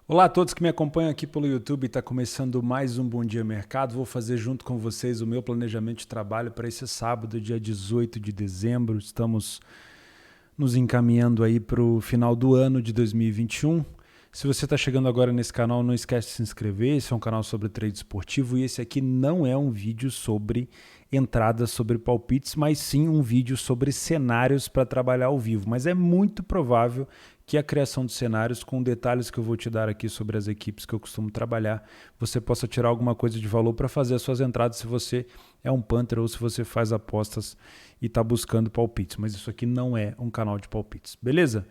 Olá a todos que me acompanham aqui pelo YouTube, está começando mais um Bom Dia Mercado. Vou fazer junto com vocês o meu planejamento de trabalho para esse sábado, dia 18 de dezembro. Estamos nos encaminhando aí para o final do ano de 2021. Se você está chegando agora nesse canal, não esquece de se inscrever. Esse é um canal sobre trade esportivo e esse aqui não é um vídeo sobre entradas, sobre palpites, mas sim um vídeo sobre cenários para trabalhar ao vivo. Mas é muito provável que a criação de cenários, com detalhes que eu vou te dar aqui sobre as equipes que eu costumo trabalhar, você possa tirar alguma coisa de valor para fazer as suas entradas se você é um punter ou se você faz apostas e está buscando palpites. Mas isso aqui não é um canal de palpites, beleza?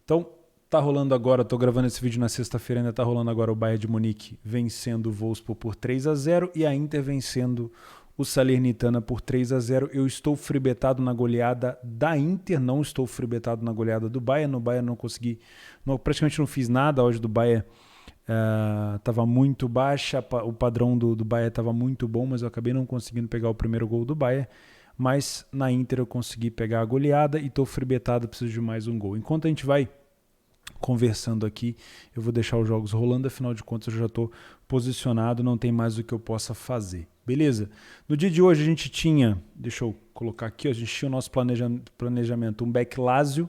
Então, tá rolando agora, tô gravando esse vídeo na sexta-feira, ainda tá rolando agora o Bayern de Munique vencendo o Wolfsburg por 3-0 e a Inter vencendo o Salernitana por 3-0. Eu estou fribetado na goleada da Inter, não estou fribetado na goleada do Bayern. No Bayern não consegui, praticamente não fiz nada. Hoje do Bayern estava muito baixa, o padrão do Bayern estava muito bom, mas eu acabei não conseguindo pegar o primeiro gol do Bayern. Mas na Inter eu consegui pegar a goleada e estou fribetado, preciso de mais um gol. Enquanto a gente vai conversando aqui, eu vou deixar os jogos rolando, afinal de contas eu já estou posicionado, não tem mais o que eu possa fazer. Beleza? No dia de hoje a gente tinha, deixa eu colocar aqui, a gente tinha o nosso planejamento, um back Lazio.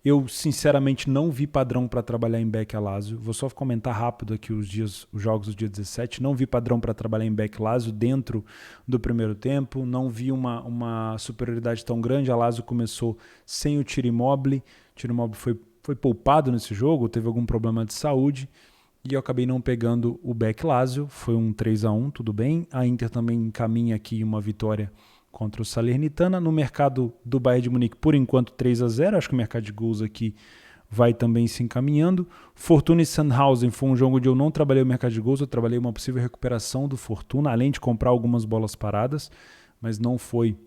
Eu sinceramente não vi padrão para trabalhar em back Lazio. Vou só comentar rápido aqui os jogos do dia 17. Não vi padrão para trabalhar em back Lazio dentro do primeiro tempo. Não vi uma superioridade tão grande. A Lazio começou sem o Ciro Immobile. O Ciro Immobile foi poupado nesse jogo, teve algum problema de saúde e eu acabei não pegando o back Lazio. Foi um 3-1, tudo bem. A Inter também encaminha aqui uma vitória contra o Salernitana. No mercado do Bayern de Munique, por enquanto 3-0, acho que o mercado de gols aqui vai também se encaminhando. Fortuna e Sandhausen foi um jogo onde eu não trabalhei o mercado de gols, eu trabalhei uma possível recuperação do Fortuna, além de comprar algumas bolas paradas, mas não foi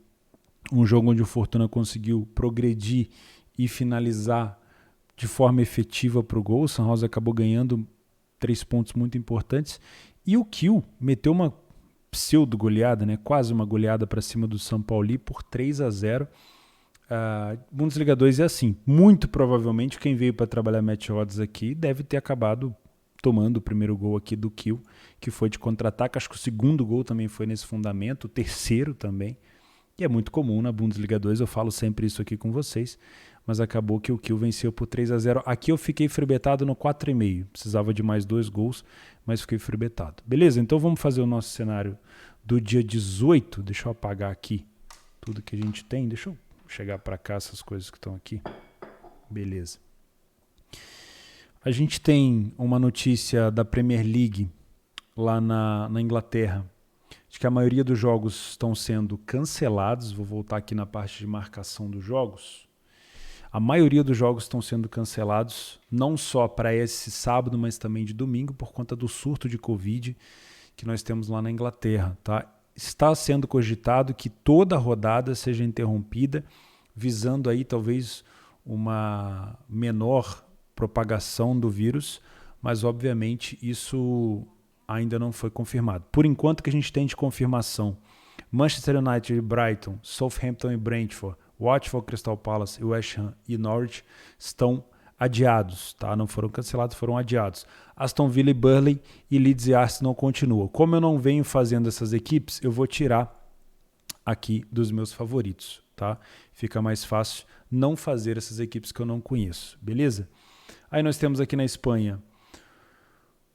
um jogo onde o Fortuna conseguiu progredir e finalizar de forma efetiva para o gol. O Sandhausen acabou ganhando 3 pontos muito importantes. E o Kiel meteu uma pseudo-goleada, né? Quase uma goleada para cima do São Paulo por 3-0. Bundesliga 2 é assim. Muito provavelmente quem veio para trabalhar match odds aqui deve ter acabado tomando o primeiro gol aqui do Kiel, que foi de contra-ataque. Acho que o segundo gol também foi nesse fundamento, o terceiro também. E é muito comum na Bundesliga 2, eu falo sempre isso aqui com vocês, mas acabou que o Kiel venceu por 3-0. Aqui eu fiquei fribetado no 4,5. Precisava de mais 2 gols, mas fiquei fribetado. Beleza? Então vamos fazer o nosso cenário do dia 18. Deixa eu apagar aqui tudo que a gente tem. Deixa eu chegar para cá, essas coisas que estão aqui. Beleza. A gente tem uma notícia da Premier League lá na Inglaterra. Acho que a maioria dos jogos estão sendo cancelados. Vou voltar aqui na parte de marcação dos jogos. A maioria dos jogos estão sendo cancelados, não só para esse sábado, mas também de domingo, por conta do surto de Covid que nós temos lá na Inglaterra. Tá? Está sendo cogitado que toda a rodada seja interrompida, visando aí talvez uma menor propagação do vírus, mas obviamente isso ainda não foi confirmado. Por enquanto, que a gente tem de confirmação: Manchester United e Brighton, Southampton e Brentford, Watford, Crystal Palace, West Ham e Norwich estão adiados, tá? Não foram cancelados, foram adiados. Aston Villa e Burnley e Leeds e Arsenal continuam. Como eu não venho fazendo essas equipes, eu vou tirar aqui dos meus favoritos, tá? Fica mais fácil não fazer essas equipes que eu não conheço, beleza? Aí nós temos aqui na Espanha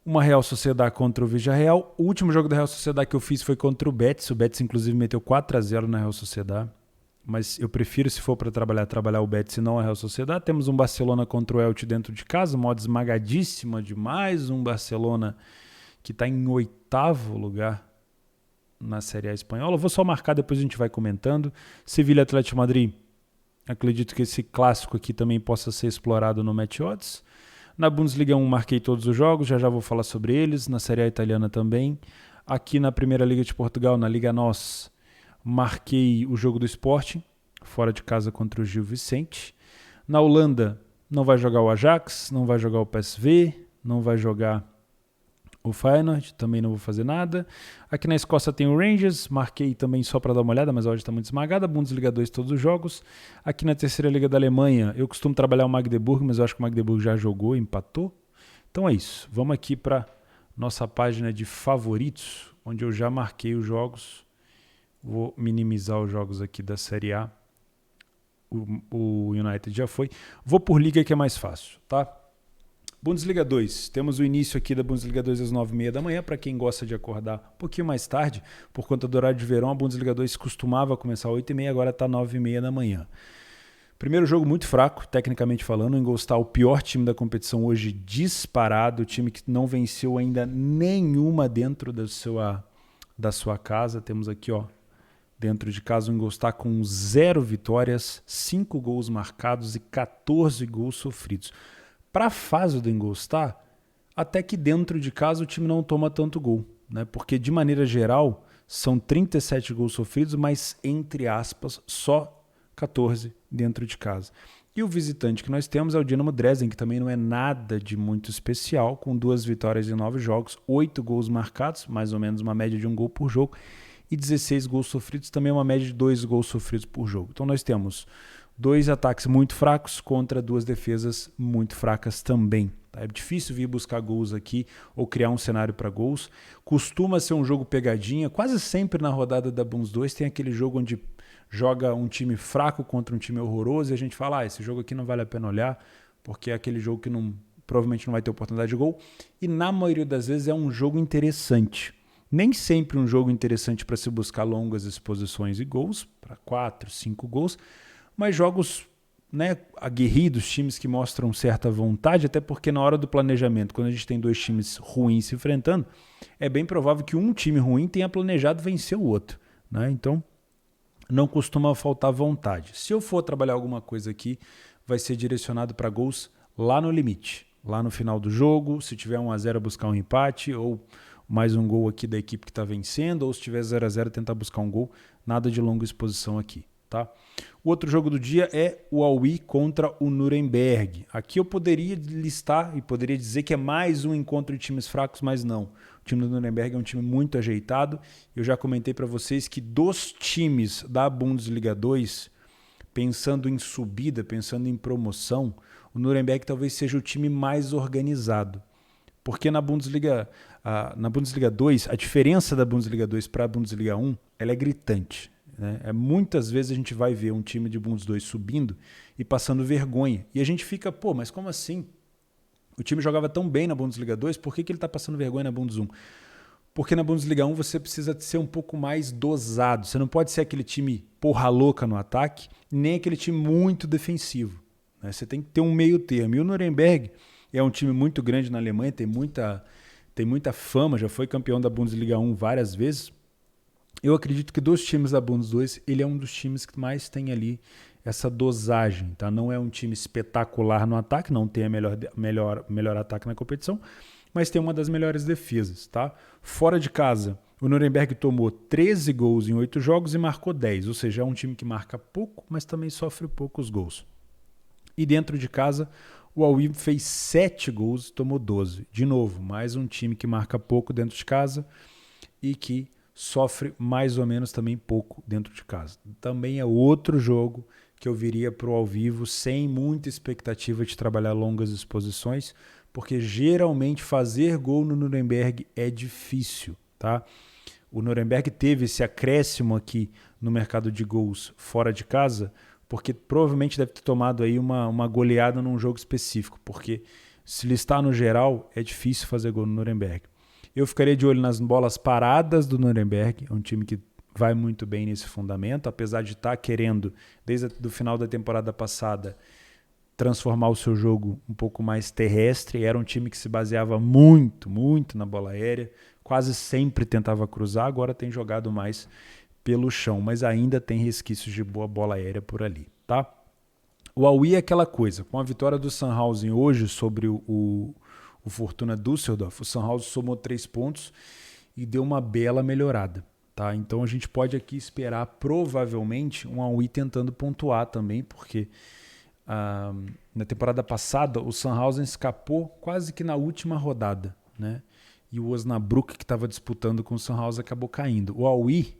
uma Real Sociedad contra o Villarreal. O último jogo da Real Sociedad que eu fiz foi contra o Betis. O Betis, inclusive, meteu 4-0 na Real Sociedad. Mas eu prefiro, se for para trabalhar o Betis e não a Real Sociedad. Temos um Barcelona contra o Elche dentro de casa. Uma odd esmagadíssima de mais um Barcelona que está em 8º lugar na Série A espanhola. Eu vou só marcar, depois a gente vai comentando. Sevilha e Atlético de Madrid. Acredito que esse clássico aqui também possa ser explorado no Match Odds. Na Bundesliga 1 marquei todos os jogos, já vou falar sobre eles. Na Série A italiana também. Aqui na Primeira Liga de Portugal, na Liga NOS, marquei o jogo do Sport, fora de casa contra o Gil Vicente. Na Holanda, não vai jogar o Ajax, não vai jogar o PSV, não vai jogar o Feyenoord, também não vou fazer nada. Aqui na Escócia tem o Rangers, marquei também só para dar uma olhada, mas a odd está muito esmagada. Bundesliga 2 todos os jogos. Aqui na terceira liga da Alemanha, eu costumo trabalhar o Magdeburg, mas eu acho que o Magdeburg já jogou, empatou. Então é isso. Vamos aqui para nossa página de favoritos, onde eu já marquei os jogos. Vou minimizar os jogos aqui da Série A. O United já foi. Vou por liga que é mais fácil, tá? Bundesliga 2. Temos o início aqui da Bundesliga 2 às 9h30 da manhã. Para quem gosta de acordar um pouquinho mais tarde, por conta do horário de verão, a Bundesliga 2 costumava começar às 8h30, agora está 9h30 da manhã. Primeiro jogo muito fraco, tecnicamente falando. O Ingolstadt, o pior time da competição hoje, disparado. O time que não venceu ainda nenhuma dentro da sua casa. Temos aqui, ó, dentro de casa, o Ingolstadt com 0 vitórias, 5 gols marcados e 14 gols sofridos. Para a fase do Ingolstadt, até que dentro de casa o time não toma tanto gol, né? Porque de maneira geral são 37 gols sofridos, mas entre aspas só 14 dentro de casa. E o visitante que nós temos é o Dinamo Dresden, que também não é nada de muito especial, com 2 vitórias em 9 jogos, 8 gols marcados, mais ou menos uma média de 1 gol por jogo, e 16 gols sofridos, também uma média de 2 gols sofridos por jogo. Então nós temos 2 ataques muito fracos contra 2 defesas muito fracas também. Tá? É difícil vir buscar gols aqui ou criar um cenário para gols. Costuma ser um jogo pegadinha. Quase sempre na rodada da Bundes 2 tem aquele jogo onde joga um time fraco contra um time horroroso e a gente fala, esse jogo aqui não vale a pena olhar, porque é aquele jogo que provavelmente não vai ter oportunidade de gol. E na maioria das vezes é um jogo interessante. Nem sempre um jogo interessante para se buscar longas exposições e gols, para 4, 5 gols, mas jogos, né, aguerridos, times que mostram certa vontade, até porque na hora do planejamento, quando a gente tem 2 times ruins se enfrentando, é bem provável que um time ruim tenha planejado vencer o outro, né? Então, não costuma faltar vontade. Se eu for trabalhar alguma coisa aqui, vai ser direcionado para gols lá no limite, lá no final do jogo, se tiver 1-0 buscar um empate, ou mais um gol aqui da equipe que está vencendo, ou se tiver 0-0 tentar buscar um gol, nada de longa exposição aqui. Tá? O outro jogo do dia é o Aue contra o Nuremberg. Aqui eu poderia listar e poderia dizer que é mais um encontro de times fracos, mas não. O time do Nuremberg é um time muito ajeitado. Eu já comentei para vocês que dos times da Bundesliga 2, pensando em subida, pensando em promoção, o Nuremberg talvez seja o time mais organizado. Porque na Bundesliga 2, a diferença da Bundesliga 2 para a Bundesliga 1 ela é gritante. Né? Muitas vezes a gente vai ver um time de Bundes 2 subindo e passando vergonha. E a gente fica, mas como assim? O time jogava tão bem na Bundesliga 2, por que ele está passando vergonha na Bundes 1? Porque na Bundesliga 1 você precisa ser um pouco mais dosado. Você não pode ser aquele time porra louca no ataque, nem aquele time muito defensivo. Né? Você tem que ter um meio termo. E o Nuremberg é um time muito grande na Alemanha, tem muita fama, já foi campeão da Bundesliga 1 várias vezes. Eu acredito que dos times da Bundes 2, ele é um dos times que mais tem ali essa dosagem. Tá? Não é um time espetacular no ataque, não tem a melhor ataque na competição, mas tem uma das melhores defesas. Tá? Fora de casa, o Nuremberg tomou 13 gols em 8 jogos e marcou 10, ou seja, é um time que marca pouco, mas também sofre poucos gols. E dentro de casa, o Aue fez 7 gols e tomou 12. De novo, mais um time que marca pouco dentro de casa e que sofre mais ou menos também pouco dentro de casa. Também é outro jogo que eu viria para o ao vivo sem muita expectativa de trabalhar longas exposições, porque geralmente fazer gol no Nuremberg é difícil. Tá? O Nuremberg teve esse acréscimo aqui no mercado de gols fora de casa, porque provavelmente deve ter tomado aí uma goleada num jogo específico, porque se listar no geral é difícil fazer gol no Nuremberg. Eu ficaria de olho nas bolas paradas do Nuremberg, é um time que vai muito bem nesse fundamento, apesar de estar querendo, desde o final da temporada passada, transformar o seu jogo um pouco mais terrestre. Era um time que se baseava muito na bola aérea, quase sempre tentava cruzar, agora tem jogado mais pelo chão, mas ainda tem resquícios de boa bola aérea por ali. Tá? O Aue é aquela coisa, com a vitória do Sandhausen hoje sobre o Fortuna Düsseldorf, o Sandhausen somou 3 pontos e deu uma bela melhorada. Tá? Então a gente pode aqui esperar provavelmente um Aue tentando pontuar também, porque na temporada passada o Sandhausen escapou quase que na última rodada, né? E o Osnabrück, que estava disputando com o Sandhausen, acabou caindo. O Aue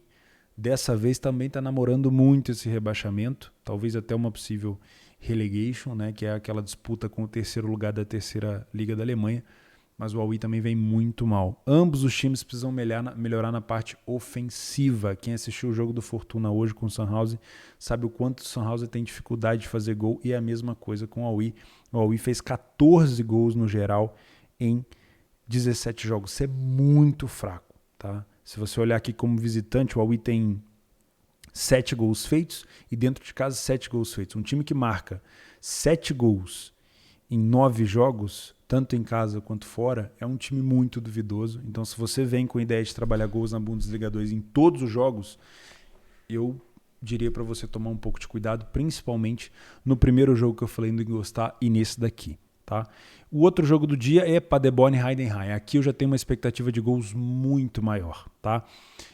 dessa vez também está namorando muito esse rebaixamento, talvez até uma possível relegation, né, que é aquela disputa com o terceiro lugar da terceira liga da Alemanha. mas o Aui também vem muito mal. Ambos os times precisam melhorar na parte ofensiva. Quem assistiu o jogo do Fortuna hoje com o Sunhouse sabe o quanto o Sunhouse tem dificuldade de fazer gol, e é a mesma coisa com o Aui. O Aui fez 14 gols no geral em 17 jogos. Isso é muito fraco, tá? Se você olhar aqui como visitante, o Aui tem 7 gols feitos e dentro de casa 7 gols feitos. Um time que marca 7 gols em 9 jogos, tanto em casa quanto fora, é um time muito duvidoso. Então, se você vem com a ideia de trabalhar gols na Bundesliga 2 em todos os jogos, eu diria para você tomar um pouco de cuidado, principalmente no primeiro jogo que eu falei do Ingolstadt e nesse daqui. Tá? O outro jogo do dia é Paderborn e Heidenheim. Aqui eu já tenho uma expectativa de gols muito maior. Tá?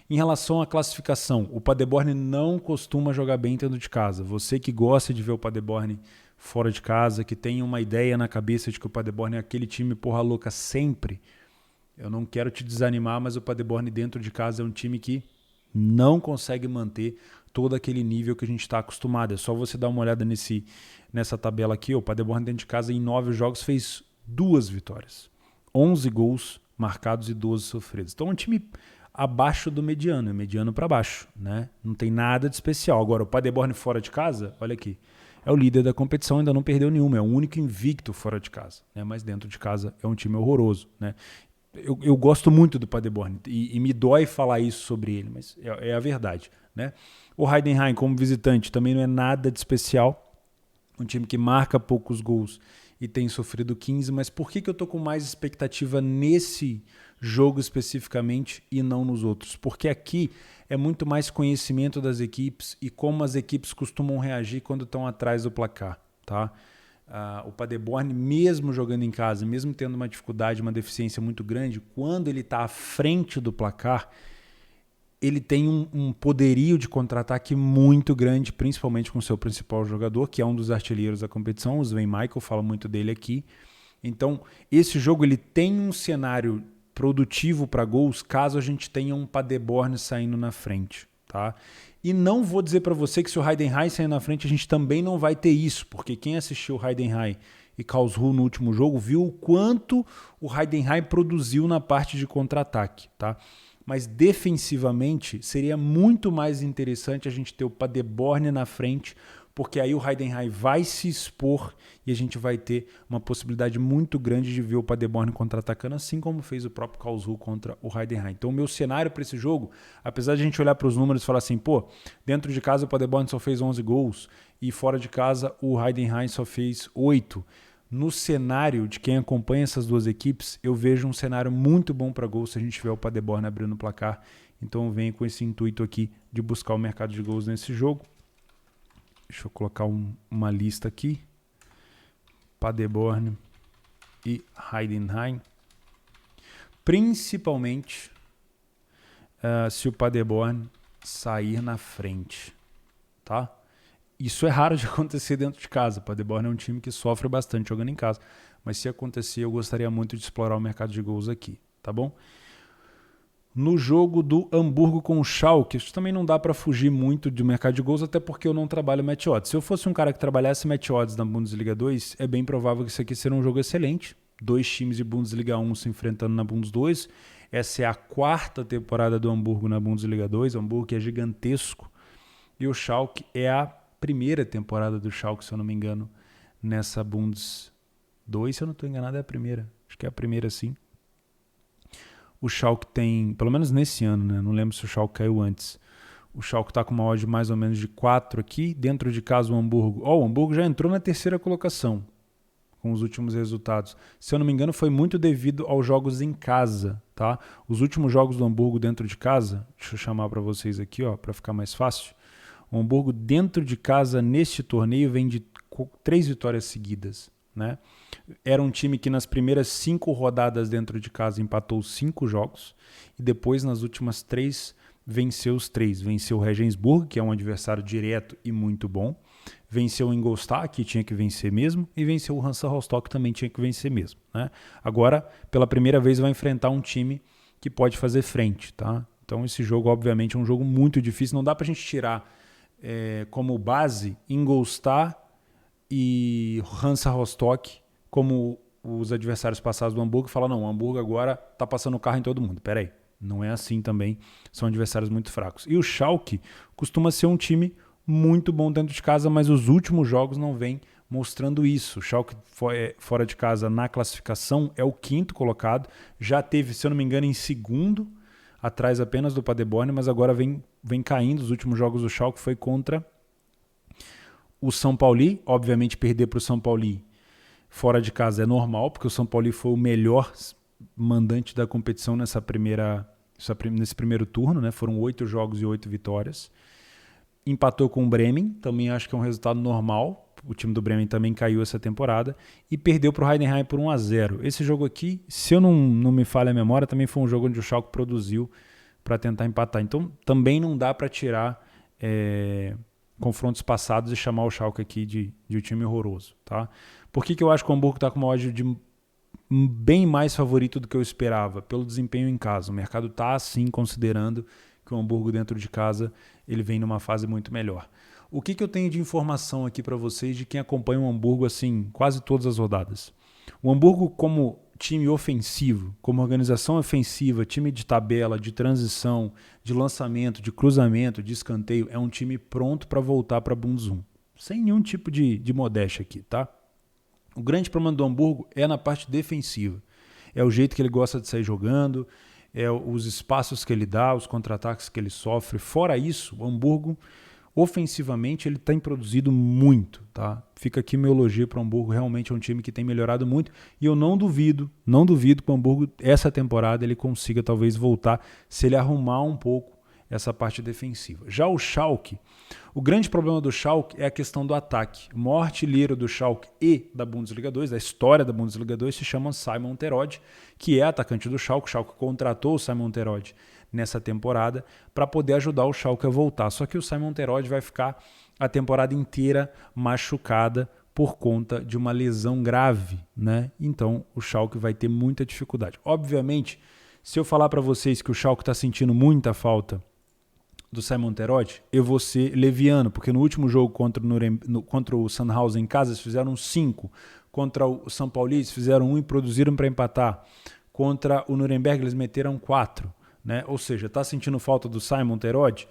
Em relação à classificação, o Paderborn não costuma jogar bem dentro de casa. Você que gosta de ver o Paderborn fora de casa, que tem uma ideia na cabeça de que o Paderborn é aquele time porra louca sempre, eu não quero te desanimar, mas o Paderborn dentro de casa é um time que não consegue manter todo aquele nível que a gente está acostumado. É só você dar uma olhada nessa tabela aqui. O Paderborn dentro de casa em 9 jogos fez 2 vitórias, 11 gols marcados e 12 sofridos. Então é um time abaixo do mediano, é mediano para baixo, né? Não tem nada de especial. Agora o Paderborn fora de casa, olha aqui, é o líder da competição, ainda não perdeu nenhuma, é o único invicto fora de casa, né? Mas dentro de casa é um time horroroso, né? Eu gosto muito do Paderborn e me dói falar isso sobre ele, mas é a verdade, né? O Heidenheim como visitante também não é nada de especial, um time que marca poucos gols e tem sofrido 15, mas por que eu tô com mais expectativa nesse jogo especificamente e não nos outros? Porque aqui é muito mais conhecimento das equipes e como as equipes costumam reagir quando estão atrás do placar, tá? O Paderborn, mesmo jogando em casa, mesmo tendo uma dificuldade, uma deficiência muito grande, quando ele está à frente do placar, ele tem um poderio de contra-ataque muito grande, principalmente com o seu principal jogador, que é um dos artilheiros da competição, o Sven Michael, fala muito dele aqui. Então, esse jogo ele tem um cenário produtivo para gols caso a gente tenha um Paderborn saindo na frente, tá? E não vou dizer para você que se o Heidenheim sair na frente a gente também não vai ter isso, porque quem assistiu o Heidenheim e Karlsruhe no último jogo viu o quanto o Heidenheim produziu na parte de contra-ataque, tá? Mas defensivamente seria muito mais interessante a gente ter o Paderborn na frente, porque aí o Heidenheim vai se expor e a gente vai ter uma possibilidade muito grande de ver o Paderborn contra-atacando, assim como fez o próprio Karlsruhe contra o Heidenheim. Então o meu cenário para esse jogo, apesar de a gente olhar para os números e falar assim, pô, dentro de casa o Paderborn só fez 11 gols e fora de casa o Heidenheim só fez 8. No cenário de quem acompanha essas duas equipes, eu vejo um cenário muito bom para gols se a gente tiver o Paderborn abrindo o placar. Então eu venho com esse intuito aqui de buscar o mercado de gols nesse jogo. Deixa eu colocar uma lista aqui. Paderborn e Heidenheim. Principalmente se o Paderborn sair na frente, tá? Isso é raro de acontecer dentro de casa. O Paderborn é um time que sofre bastante jogando em casa. Mas se acontecer, eu gostaria muito de explorar o mercado de gols aqui, tá bom? No jogo do Hamburgo com o Schalke, isso também não dá para fugir muito do mercado de gols, até porque eu não trabalho match odds. Se eu fosse um cara que trabalhasse match odds na Bundesliga 2, é bem provável que isso aqui seja um jogo excelente. 2 times de Bundesliga 1 se enfrentando na Bundes 2. Essa é a 4ª temporada do Hamburgo na Bundesliga 2. O Hamburgo é gigantesco. E o Schalke é a primeira temporada do Schalke, se eu não me engano, nessa Bundes 2. Se eu não estou enganado, é a primeira. Acho que é a primeira, sim. O Schalke tem, pelo menos nesse ano, né? Não lembro se o Schalke caiu antes. O Schalke está com uma odd mais ou menos de 4 aqui. Dentro de casa o Hamburgo. O Hamburgo já entrou na 3ª colocação com os últimos resultados. Se eu não me engano, foi muito devido aos jogos em casa, tá? Os últimos jogos do Hamburgo dentro de casa, deixa eu chamar para vocês aqui, ó, para ficar mais fácil. O Hamburgo dentro de casa neste torneio vem de 3 vitórias seguidas, né? Era um time que nas primeiras 5 rodadas dentro de casa empatou 5 jogos e depois nas últimas 3 venceu os 3. Venceu o Regensburg, que é um adversário direto e muito bom. Venceu o Ingolstadt, que tinha que vencer mesmo, e venceu o Hansa Rostock, que também tinha que vencer mesmo, né? Agora, pela primeira vez, vai enfrentar um time que pode fazer frente, tá? Então esse jogo, obviamente, é um jogo muito difícil. Não dá pra gente tirar como base Ingolstadt e Hansa Rostock como os adversários passados do Hamburgo e falar, não, o Hamburgo agora está passando o carro em todo mundo. Peraí, não é assim também, são adversários muito fracos. E o Schalke costuma ser um time muito bom dentro de casa, mas os últimos jogos não vêm mostrando isso. O Schalke fora de casa na classificação é o 5º colocado, já teve, se eu não me engano, em 2º, atrás apenas do Paderborn, mas agora vem caindo. Os últimos jogos do Schalke foi contra o São Paulo. Obviamente perder para o São Paulo fora de casa é normal, porque o São Paulo foi o melhor mandante da competição nesse primeiro turno, né? Foram 8 jogos e 8 vitórias. Empatou com o Bremen, também acho que é um resultado normal. O time do Bremen também caiu essa temporada. E perdeu para o Heidenheim por 1-0. Esse jogo aqui, se eu não me falha a memória, também foi um jogo onde o Schalke produziu para tentar empatar. Então também não dá para tirar confrontos passados e chamar o Schalke aqui de um time horroroso. Tá? Por que eu acho que o Hamburgo está com uma odd de bem mais favorito do que eu esperava? Pelo desempenho em casa. O mercado está assim considerando que o Hamburgo dentro de casa ele vem numa fase muito melhor. O que eu tenho de informação aqui para vocês de quem acompanha o Hamburgo assim, quase todas as rodadas? O Hamburgo como time ofensivo, como organização ofensiva, time de tabela, de transição, de lançamento, de cruzamento, de escanteio, é um time pronto para voltar para a Bundes 1. Sem nenhum tipo de modéstia aqui, tá? O grande problema do Hamburgo é na parte defensiva. É o jeito que ele gosta de sair jogando, é os espaços que ele dá, os contra-ataques que ele sofre. Fora isso, o Hamburgo, ofensivamente, ele tem produzido muito. Tá? Fica aqui meu elogio para o Hamburgo. Realmente é um time que tem melhorado muito. E eu não duvido que o Hamburgo, essa temporada, ele consiga talvez voltar, se ele arrumar um pouco essa parte defensiva. Já o Schalke, o grande problema do Schalke é a questão do ataque. O maior artilheiro do Schalke e da Bundesliga 2, da história da Bundesliga 2, se chama Simon Terodde, que é atacante do Schalke. O Schalke contratou o Simon Terodde nessa temporada para poder ajudar o Schalke a voltar. Só que o Simon Terodde vai ficar a temporada inteira machucada por conta de uma lesão grave, né? Então o Schalke vai ter muita dificuldade. Obviamente, se eu falar para vocês que o Schalke está sentindo muita falta do Simon Terodde, eu vou ser leviano, porque no último jogo contra o Sandhausen em casa, eles fizeram 5. Contra o São Paulo, eles fizeram 1 e produziram para empatar. Contra o Nuremberg, eles meteram 4. Né? Ou seja, está sentindo falta do Simon Terodde?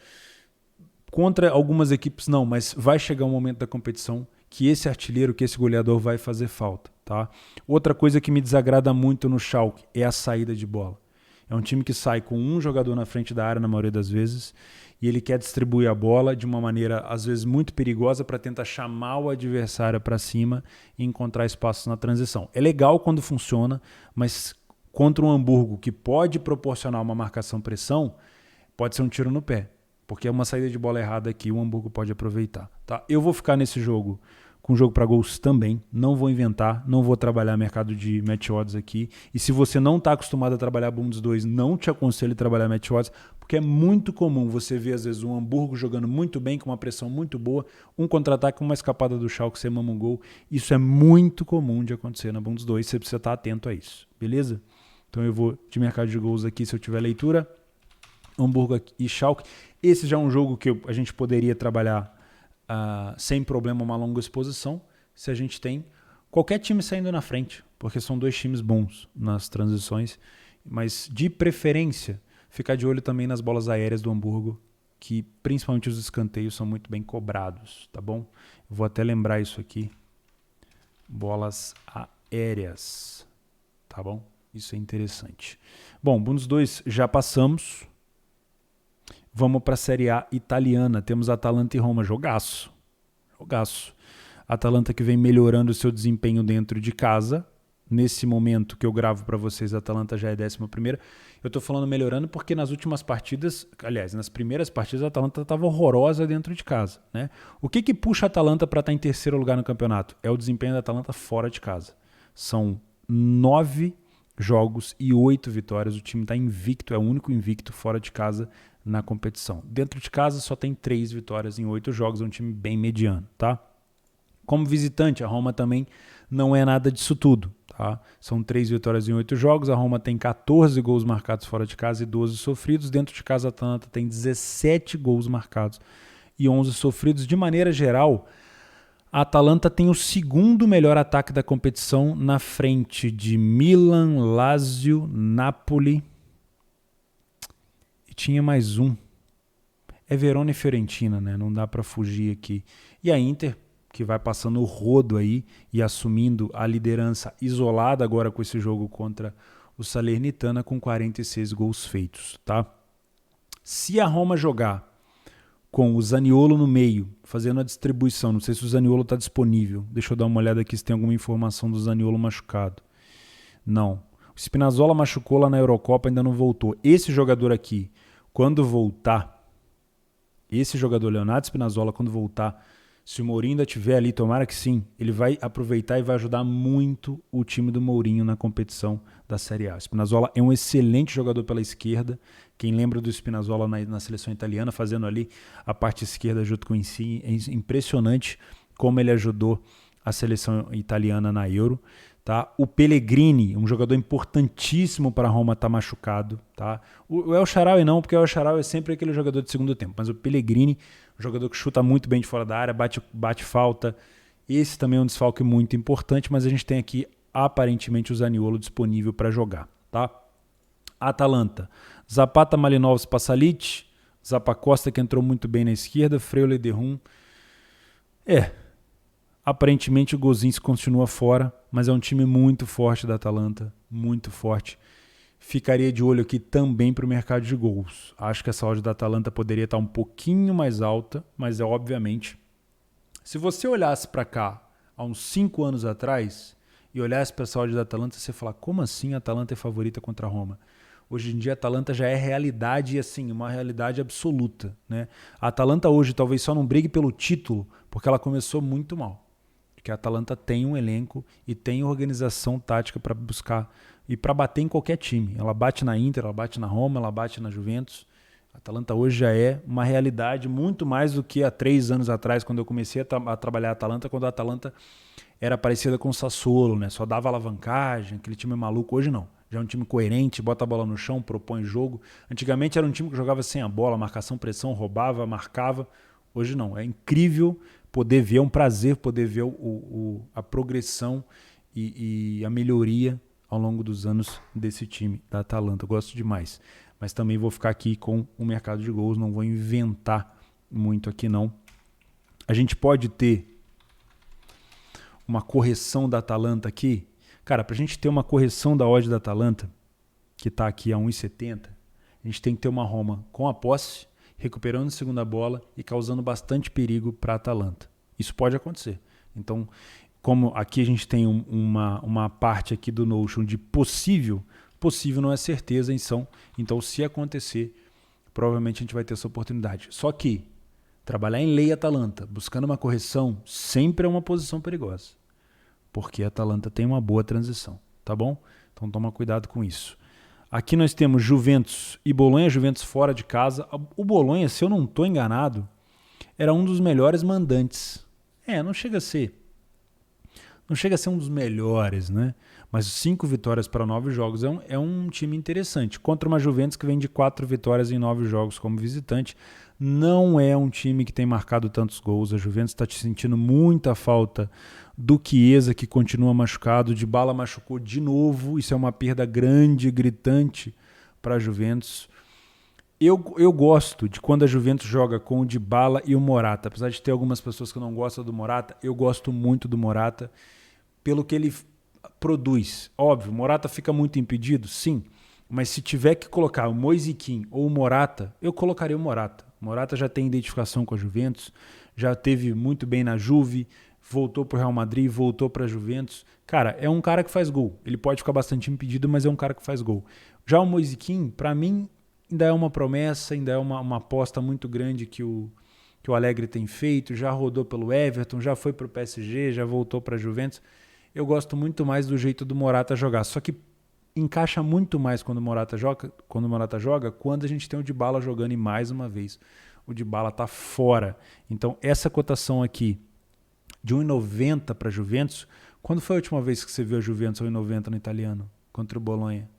Contra algumas equipes não, mas vai chegar um momento da competição que esse artilheiro, que esse goleador vai fazer falta. Tá? Outra coisa que me desagrada muito no Schalke é a saída de bola. É um time que sai com um jogador na frente da área na maioria das vezes e ele quer distribuir a bola de uma maneira, às vezes, muito perigosa para tentar chamar o adversário para cima e encontrar espaços na transição. É legal quando funciona, mas contra um Hamburgo que pode proporcionar uma marcação-pressão, pode ser um tiro no pé, porque é uma saída de bola errada que o Hamburgo pode aproveitar. Tá? Eu vou ficar nesse jogo com jogo para gols também, não vou inventar, não vou trabalhar mercado de match odds aqui. E se você não está acostumado a trabalhar Bundes 2, não te aconselho a trabalhar match odds, porque é muito comum você ver às vezes um Hamburgo jogando muito bem, com uma pressão muito boa, um contra-ataque, uma escapada do Schalke, você mama um gol. Isso é muito comum de acontecer na Bundes 2, você precisa estar atento a isso, beleza? Então eu vou de mercado de gols aqui, se eu tiver leitura, Hamburgo e Schalke. Esse já é um jogo que a gente poderia trabalhar sem problema, uma longa exposição, se a gente tem qualquer time saindo na frente, porque são 2 times bons nas transições, mas de preferência, ficar de olho também nas bolas aéreas do Hamburgo, que principalmente os escanteios são muito bem cobrados, tá bom? Eu vou até lembrar isso aqui, bolas aéreas, tá bom? Isso é interessante. Bom, Bundes 2 já passamos. Vamos para a Série A italiana. Temos Atalanta e Roma. Jogaço. Atalanta que vem melhorando o seu desempenho dentro de casa. Nesse momento que eu gravo para vocês, a Atalanta já é 11ª. Eu estou falando melhorando porque nas últimas partidas, aliás, nas primeiras partidas, a Atalanta estava horrorosa dentro de casa. Né? O que puxa a Atalanta para estar em 3º lugar no campeonato? É o desempenho da Atalanta fora de casa. São 9 jogos e 8 vitórias. O time está invicto, é o único invicto fora de casa na competição. Dentro de casa só tem 3 vitórias em 8 jogos, é um time bem mediano, tá? Como visitante, a Roma também não é nada disso tudo, tá? São 3 vitórias em 8 jogos, a Roma tem 14 gols marcados fora de casa e 12 sofridos. Dentro de casa, a Atalanta tem 17 gols marcados e 11 sofridos. De maneira geral, A Atalanta tem o segundo melhor ataque da competição na frente de Milan, Lazio, Napoli e tinha mais um. É Verona e Fiorentina, né? Não dá para fugir aqui. E a Inter, que vai passando o rodo aí e assumindo a liderança isolada agora com esse jogo contra o Salernitana com 46 gols feitos, tá? Se a Roma jogar com o Zaniolo no meio, fazendo a distribuição, não sei se o Zaniolo está disponível, deixa eu dar uma olhada aqui se tem alguma informação do Zaniolo machucado. Não. O Spinazzola machucou lá na Eurocopa, ainda não voltou. Esse jogador aqui, quando voltar, esse jogador Leonardo Spinazzola, quando voltar, se o Mourinho ainda estiver ali, tomara que sim, ele vai aproveitar e vai ajudar muito o time do Mourinho na competição da Série A. O Spinazzola é um excelente jogador pela esquerda. Quem lembra do Spinazzola na seleção italiana, fazendo ali a parte esquerda junto com o Insigne, é impressionante como ele ajudou a seleção italiana na Euro. Tá? O Pellegrini, um jogador importantíssimo para a Roma, está machucado. Tá? O El Shaarawy não, porque o El Shaarawy é sempre aquele jogador de segundo tempo, mas o Pellegrini, um jogador que chuta muito bem de fora da área, bate falta. Esse também é um desfalque muito importante, mas a gente tem aqui aparentemente o Zaniolo disponível para jogar. Tá? Atalanta, Zapata, Malinovskis, Pasalic, Zappacosta, que entrou muito bem na esquerda, Freuler, Derrum. Aparentemente o Gozins continua fora, mas é um time muito forte da Atalanta, muito forte. Ficaria de olho aqui também para o mercado de gols. Acho que essa odd da Atalanta poderia estar um pouquinho mais alta, mas é obviamente. Se você olhasse para cá há uns 5 anos atrás e olhasse para essa odd da Atalanta, você fala, como assim a Atalanta é favorita contra a Roma? Hoje em dia a Atalanta já é realidade, assim, uma realidade absoluta, né? A Atalanta hoje talvez só não brigue pelo título, porque ela começou muito mal. Porque a Atalanta tem um elenco e tem organização tática para buscar e para bater em qualquer time. Ela bate na Inter, ela bate na Roma, ela bate na Juventus. A Atalanta hoje já é uma realidade muito mais do que há 3 anos atrás, quando eu comecei a trabalhar a Atalanta, quando a Atalanta era parecida com o Sassuolo, né? Só dava alavancagem, aquele time maluco. Hoje não. Já é um time coerente, bota a bola no chão, propõe jogo. Antigamente era um time que jogava sem a bola, marcação, pressão, roubava, marcava. Hoje não. É incrível poder ver, é um prazer poder ver a progressão e a melhoria ao longo dos anos desse time da Atalanta. Eu gosto demais. Mas também vou ficar aqui com o mercado de gols, não vou inventar muito aqui não. A gente pode ter uma correção da Atalanta aqui. Cara, para a gente ter uma correção da odd da Atalanta, que está aqui a 1,70, a gente tem que ter uma Roma com a posse, recuperando a segunda bola e causando bastante perigo para a Atalanta. Isso pode acontecer. Então, como aqui a gente tem uma parte aqui do Notion de possível não é certeza, então se acontecer, provavelmente a gente vai ter essa oportunidade. Só que trabalhar em lei Atalanta, buscando uma correção, sempre é uma posição perigosa, porque a Atalanta tem uma boa transição, tá bom? Então toma cuidado com isso. Aqui nós temos Juventus e Bolonha, Juventus fora de casa. O Bolonha, se eu não estou enganado, era um dos melhores mandantes. Não chega a ser um dos melhores, né? Mas 5 vitórias para 9 jogos é um time interessante. Contra uma Juventus que vem de 4 vitórias em 9 jogos como visitante. Não é um time que tem marcado tantos gols. A Juventus está sentindo muita falta do Chiesa, que continua machucado. O Dybala machucou de novo. Isso é uma perda grande, gritante para a Juventus. Eu gosto de quando a Juventus joga com o Dybala e o Morata. Apesar de ter algumas pessoas que não gostam do Morata, eu gosto muito do Morata pelo que ele produz. Óbvio, o Morata fica muito impedido, sim. Mas se tiver que colocar o Moise Kean ou o Morata, eu colocaria o Morata. O Morata já tem identificação com a Juventus, já teve muito bem na Juve, voltou para o Real Madrid, voltou para a Juventus. Cara, é um cara que faz gol. Ele pode ficar bastante impedido, mas é um cara que faz gol. Já o Moise Kean, para mim, ainda é uma promessa, ainda é uma aposta muito grande que o Allegri tem feito. Já rodou pelo Everton, já foi para o PSG, já voltou para a Juventus. Eu gosto muito mais do jeito do Morata jogar. Só que encaixa muito mais quando o Morata joga, quando a gente tem o Dybala jogando, e mais uma vez o Dybala está fora. Então essa cotação aqui de 1,90 para a Juventus, quando foi a última vez que você viu a Juventus 1,90 no italiano contra o Bolonha?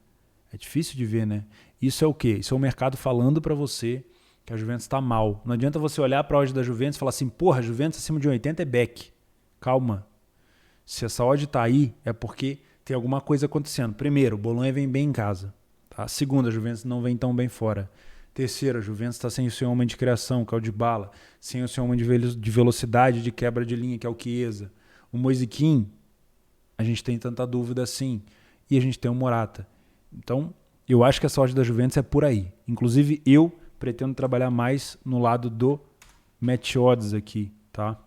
É difícil de ver, né? Isso é o quê? Isso é o mercado falando para você que a Juventus está mal. Não adianta você olhar para a odd da Juventus e falar assim, porra, a Juventus acima de 1,80 é back. Calma. Se essa odd tá aí, é porque tem alguma coisa acontecendo. Primeiro, o Bolonha vem bem em casa. Tá? Segunda, a Juventus não vem tão bem fora. Terceiro, a Juventus está sem o seu homem de criação, que é o Dybala. Sem o seu homem de velocidade, de quebra de linha, que é o Chiesa. O Moise Kean, a gente tem tanta dúvida assim. E a gente tem o Morata. Então, eu acho que essa odd da Juventus é por aí. Inclusive, eu pretendo trabalhar mais no lado do match odds aqui, tá?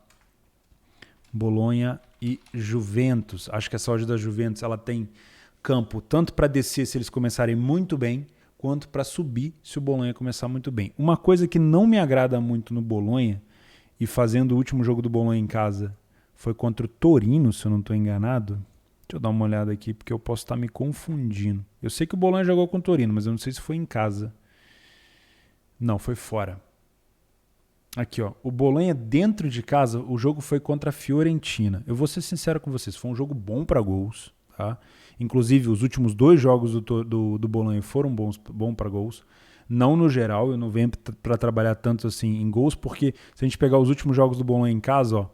Bolonha e Juventus. Acho que essa odd da Juventus ela tem campo tanto para descer se eles começarem muito bem, quanto para subir se o Bolonha começar muito bem. Uma coisa que não me agrada muito no Bolonha, e fazendo o último jogo do Bolonha em casa, foi contra o Torino, se eu não estou enganado. Deixa eu dar uma olhada aqui, porque eu posso estar me confundindo. Eu sei que o Bolonha jogou com o Torino, mas eu não sei se foi em casa. Não, foi fora. Aqui, ó. O Bolonha dentro de casa, o jogo foi contra a Fiorentina. Eu vou ser sincero com vocês, foi um jogo bom para gols, tá? Inclusive, os últimos 2 jogos do Bolonha foram bons para gols. Não no geral, eu não venho para trabalhar tanto assim em gols, porque se a gente pegar os últimos jogos do Bolonha em casa, ó,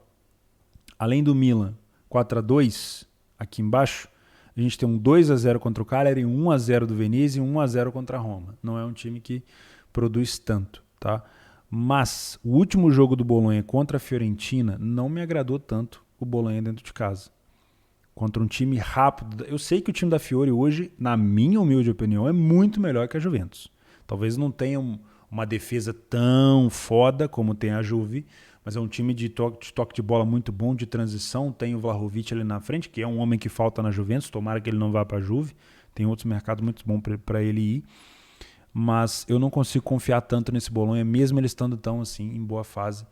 além do Milan 4-2, aqui embaixo, a gente tem um 2-0 contra o Cagliari, um 1-0 do Venezia e um 1-0 contra a Roma. Não é um time que produz tanto, tá? Mas o último jogo do Bolonha contra a Fiorentina não me agradou tanto o Bolonha dentro de casa. Contra um time rápido. Eu sei que o time da Fiore hoje, na minha humilde opinião, é muito melhor que a Juventus. Talvez não tenha uma defesa tão foda como tem a Juve, mas é um time de toque de bola muito bom, de transição. Tem o Vlahovic ali na frente, que é um homem que falta na Juventus. Tomara que ele não vá para a Juve. Tem outros mercados muito bons para ele ir. Mas eu não consigo confiar tanto nesse Bolonha, mesmo ele estando tão assim em boa fase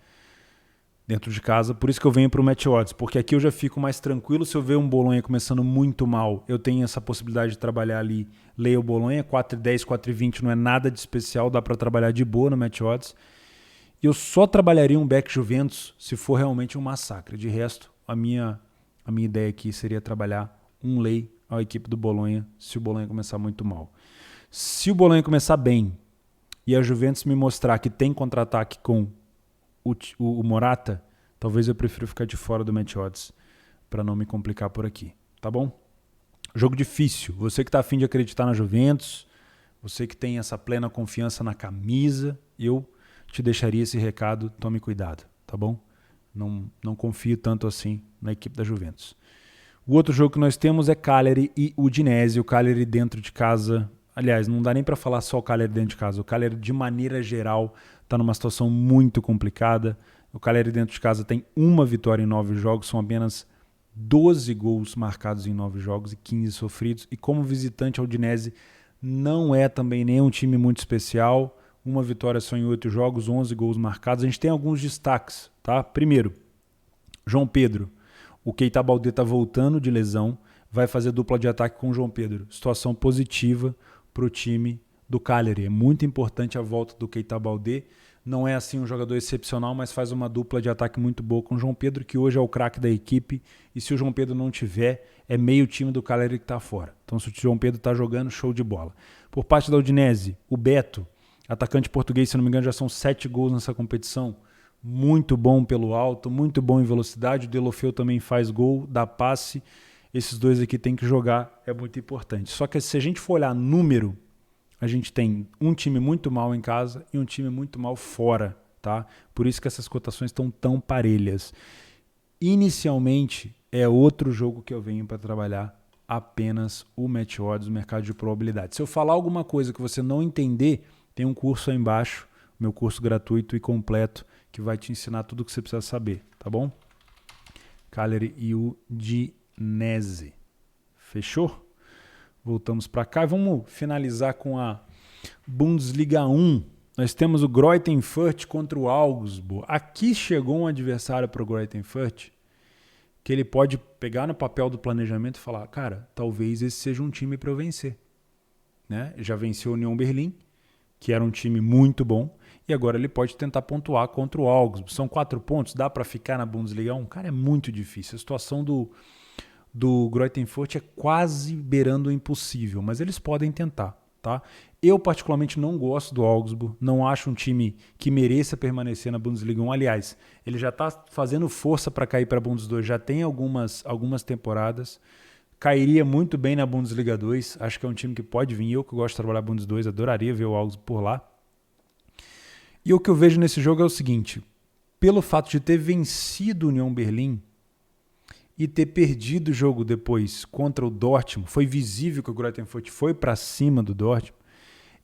dentro de casa. Por isso que eu venho para o match odds, porque aqui eu já fico mais tranquilo. Se eu ver um Bolonha começando muito mal, eu tenho essa possibilidade de trabalhar ali. Leia o Bolonha, 4,10, 4,20 não é nada de especial, dá para trabalhar de boa no match odds. E eu só trabalharia um back Juventus se for realmente um massacre. De resto, a minha ideia aqui seria trabalhar um lei à equipe do Bolonha se o Bolonha começar muito mal. Se o Bolonha começar bem e a Juventus me mostrar que tem contra-ataque com o Morata, talvez eu prefira ficar de fora do match odds para não me complicar por aqui, tá bom? Jogo difícil. Você que está a fim de acreditar na Juventus, você que tem essa plena confiança na camisa, eu te deixaria esse recado, tome cuidado, tá bom? Não confio tanto assim na equipe da Juventus. O outro jogo que nós temos é Cagliari e Udinese. O Cagliari dentro de casa. Aliás, não dá nem para falar só o Cagliari dentro de casa. O Cagliari, de maneira geral, está numa situação muito complicada. O Cagliari dentro de casa tem uma vitória em 9 jogos, são apenas 12 gols marcados em 9 jogos e 15 sofridos. E como visitante, a Udinese não é também nenhum time muito especial. Uma vitória só em 8 jogos, 11 gols marcados. A gente tem alguns destaques, tá? Primeiro, João Pedro. O Keita Balde está voltando de lesão, vai fazer dupla de ataque com o João Pedro. Situação positiva para o time do Cagliari. É muito importante a volta do Keita Balde. Não é assim um jogador excepcional, mas faz uma dupla de ataque muito boa com o João Pedro, que hoje é o craque da equipe. E se o João Pedro não tiver, é meio time do Cagliari que está fora. Então se o João Pedro está jogando, show de bola. Por parte da Udinese, o Beto, atacante português, se não me engano, já são 7 gols nessa competição. Muito bom pelo alto, muito bom em velocidade. O Deulofeu também faz gol, dá passe. Esses dois aqui tem que jogar, é muito importante. Só que se a gente for olhar número, a gente tem um time muito mal em casa e um time muito mal fora, tá? Por isso que essas cotações estão tão parelhas. Inicialmente, é outro jogo que eu venho para trabalhar apenas o match odds, o mercado de probabilidade. Se eu falar alguma coisa que você não entender, tem um curso aí embaixo, meu curso gratuito e completo, que vai te ensinar tudo o que você precisa saber, tá bom? Cagliari e Udinese. Fechou? Voltamos para cá e vamos finalizar com a Bundesliga 1. Nós temos o Greuther Fürth contra o Augsburg. Aqui chegou um adversário para o Greuther Fürth que ele pode pegar no papel do planejamento e falar, cara, talvez esse seja um time para eu vencer. Né? Já venceu o Union Berlin, que era um time muito bom, e agora ele pode tentar pontuar contra o Augsburg. São 4 pontos, dá para ficar na Bundesliga 1? Cara, é muito difícil. A situação do Greuther Fürth é quase beirando o impossível, mas eles podem tentar, tá? tá? Eu particularmente não gosto do Augsburg, não acho um time que mereça permanecer na Bundesliga 1. Aliás, ele já está fazendo força para cair para a Bundesliga 2, já tem algumas temporadas. Cairia muito bem na Bundesliga 2, acho que é um time que pode vir. Eu que gosto de trabalhar Bundesliga 2, adoraria ver o Augsburg por lá. E o que eu vejo nesse jogo é o seguinte: pelo fato de ter vencido o Union Berlin e ter perdido o jogo depois contra o Dortmund, foi visível que o Greuther Fürth foi para cima do Dortmund.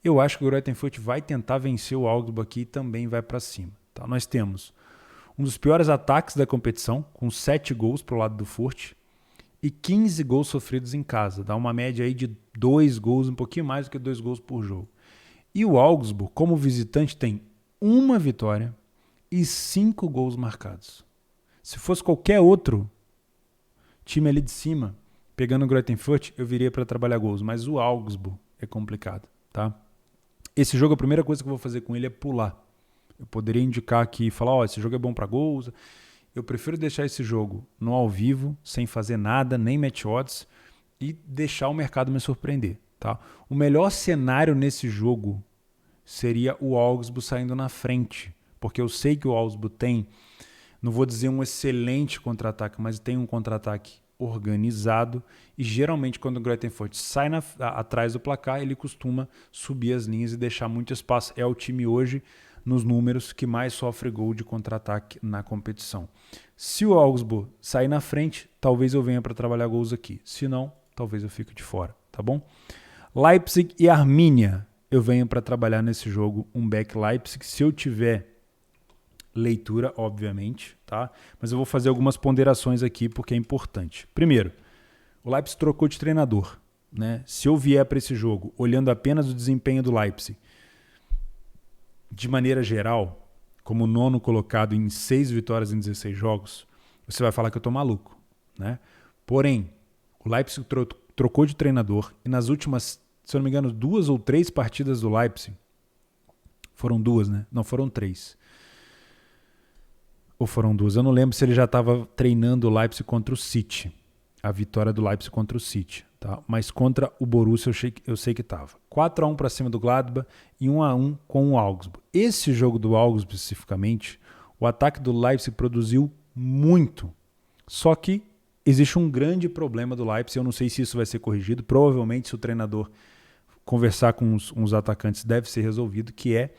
Eu acho que o Greuther Fürth vai tentar vencer o Augsburg aqui e também vai para cima. Tá? Nós temos um dos piores ataques da competição, com 7 gols para o lado do Fürth e 15 gols sofridos em casa. Dá uma média aí de 2 gols, um pouquinho mais do que 2 gols por jogo. E o Augsburg, como visitante, tem 1 vitória e 5 gols marcados. Se fosse qualquer outro time ali de cima, pegando o Greuther Fürth, eu viria para trabalhar gols. Mas o Augsburg é complicado, tá? Esse jogo, a primeira coisa que eu vou fazer com ele é pular. Eu poderia indicar aqui e falar, esse jogo é bom para gols. Eu prefiro deixar esse jogo no ao vivo, sem fazer nada, nem match odds, e deixar o mercado me surpreender, tá? O melhor cenário nesse jogo seria o Augsburg saindo na frente, porque eu sei que o Augsburg tem, não vou dizer um excelente contra-ataque, mas tem um contra-ataque organizado, e geralmente quando o Greuther Fürth sai atrás do placar, ele costuma subir as linhas e deixar muito espaço. É o time hoje, nos números, que mais sofre gol de contra-ataque na competição. Se o Augsburg sair na frente, talvez eu venha para trabalhar gols aqui. Se não, talvez eu fique de fora, tá bom? Leipzig e Arminia, eu venho para trabalhar nesse jogo um back Leipzig, se eu tiver leitura, obviamente, tá? Mas eu vou fazer algumas ponderações aqui porque é importante. Primeiro, o Leipzig trocou de treinador, né? Se eu vier para esse jogo olhando apenas o desempenho do Leipzig, de maneira geral, como nono colocado em 6 vitórias em 16 jogos, você vai falar que eu tô maluco, né? Porém, o Leipzig trocou de treinador e nas últimas, se eu não me engano, 2 ou 3 partidas do Leipzig, foram 2, né? Não, foram 3. Ou foram 2? Eu não lembro se ele já estava treinando o Leipzig contra o City. A vitória do Leipzig contra o City. Tá? Mas contra o Borussia eu sei que estava. 4-1 para cima do Gladbach e 1-1 com o Augsburg. Esse jogo do Augsburg especificamente, o ataque do Leipzig produziu muito. Só que existe um grande problema do Leipzig. Eu não sei se isso vai ser corrigido. Provavelmente, se o treinador conversar com os atacantes, deve ser resolvido, que é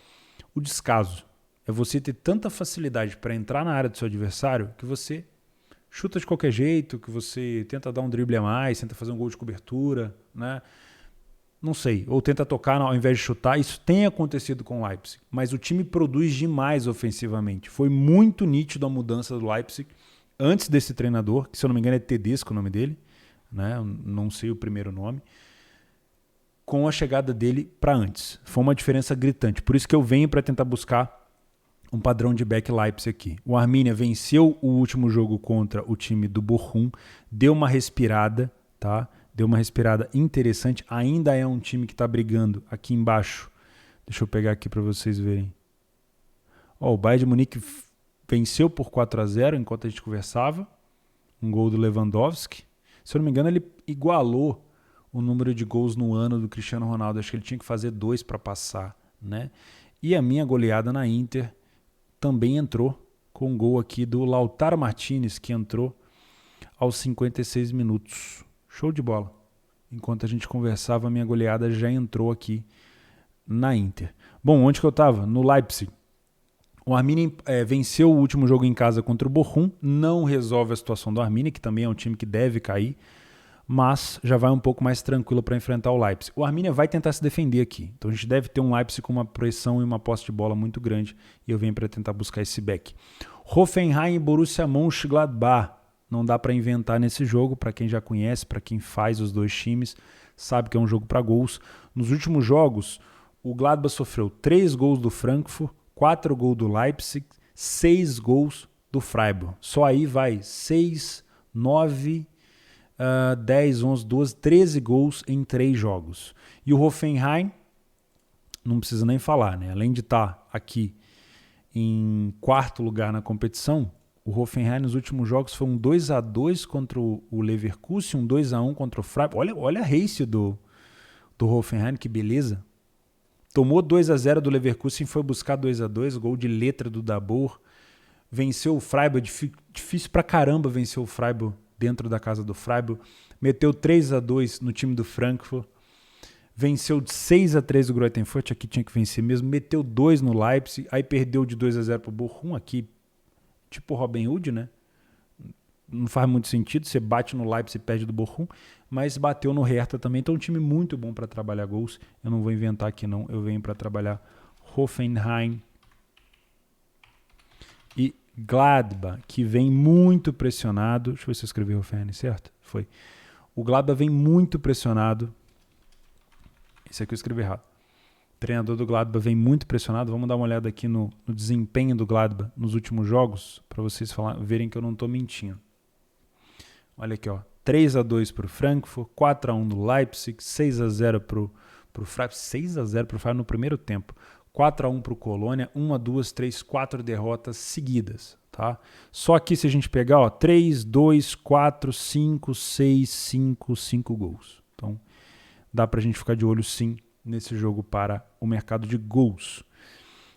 o descaso. É você ter tanta facilidade para entrar na área do seu adversário que você chuta de qualquer jeito, que você tenta dar um drible a mais, tenta fazer um gol de cobertura, né? Não sei. Ou tenta tocar ao invés de chutar. Isso tem acontecido com o Leipzig. Mas o time produz demais ofensivamente. Foi muito nítido a mudança do Leipzig antes desse treinador, que se eu não me engano é Tedesco o nome dele, né? Não sei o primeiro nome, com a chegada dele para antes. Foi uma diferença gritante. Por isso que eu venho para tentar buscar um padrão de back Leipzig aqui. O Arminia venceu o último jogo contra o time do Bochum, deu uma respirada, tá? Deu uma respirada interessante. Ainda é um time que está brigando aqui embaixo. Deixa eu pegar aqui para vocês verem. O Bayern de Munique venceu por 4-0 enquanto a gente conversava. Um gol do Lewandowski. Se eu não me engano, ele igualou o número de gols no ano do Cristiano Ronaldo. Acho que ele tinha que fazer 2 para passar, né? E a minha goleada na Inter também entrou com um gol aqui do Lautaro Martinez, que entrou aos 56 minutos. Show de bola. Enquanto a gente conversava, a minha goleada já entrou aqui na Inter. Bom, onde que eu estava? No Leipzig. O Arminia venceu o último jogo em casa contra o Bochum. Não resolve a situação do Arminia, que também é um time que deve cair, mas já vai um pouco mais tranquilo para enfrentar o Leipzig. O Arminia vai tentar se defender aqui. Então a gente deve ter um Leipzig com uma pressão e uma posse de bola muito grande, e eu venho para tentar buscar esse back. Hoffenheim e Borussia Mönchengladbach. Não dá para inventar nesse jogo, para quem já conhece, para quem faz os dois times, sabe que é um jogo para gols. Nos últimos jogos, o Gladbach sofreu 3 gols do Frankfurt, 4 gols do Leipzig, 6 gols do Freiburg. Só aí vai 6, 9... 10, 11, 12, 13 gols em 3 jogos. E o Hoffenheim, não precisa nem falar, né? Além de estar aqui em 4º lugar na competição, o Hoffenheim nos últimos jogos foi um 2-2 contra o Leverkusen, um 2-1 contra o Freiburg. Olha a race do do Hoffenheim, que beleza. Tomou 2-0 do Leverkusen, foi buscar 2-2, gol de letra do Dabur. Venceu o Freiburg, difícil pra caramba vencer o Freiburg dentro da casa do Freiburg. Meteu 3-2 no time do Frankfurt. Venceu de 6-3 o Greuther Fürth, aqui tinha que vencer mesmo. Meteu 2 no Leipzig, aí perdeu de 2-0 pro Bochum, aqui tipo Robin Hood, né? Não faz muito sentido, você bate no Leipzig e perde do Bochum, mas bateu no Hertha também. Então um time muito bom para trabalhar gols. Eu não vou inventar aqui não, eu venho para trabalhar Hoffenheim e Gladbach, que vem muito pressionado. Deixa eu ver se eu escrevi Hoffenheim, certo? Foi. O Gladbach vem muito pressionado. Esse aqui eu escrevi errado. O treinador do Gladbach vem muito pressionado. Vamos dar uma olhada aqui no desempenho do Gladbach nos últimos jogos, para vocês verem que eu não estou mentindo. Olha aqui, ó. 3-2 para o Frankfurt, 4-1 no Leipzig, 6-0 para o Freiburg, 6-0 para o Freiburg no primeiro tempo, 4-1 para o Colônia, 1, 2, 3, 4 derrotas seguidas. Tá? Só aqui se a gente pegar, ó, 3, 2, 4, 5, 6, 5 gols. Então, dá para a gente ficar de olho sim nesse jogo para o mercado de gols.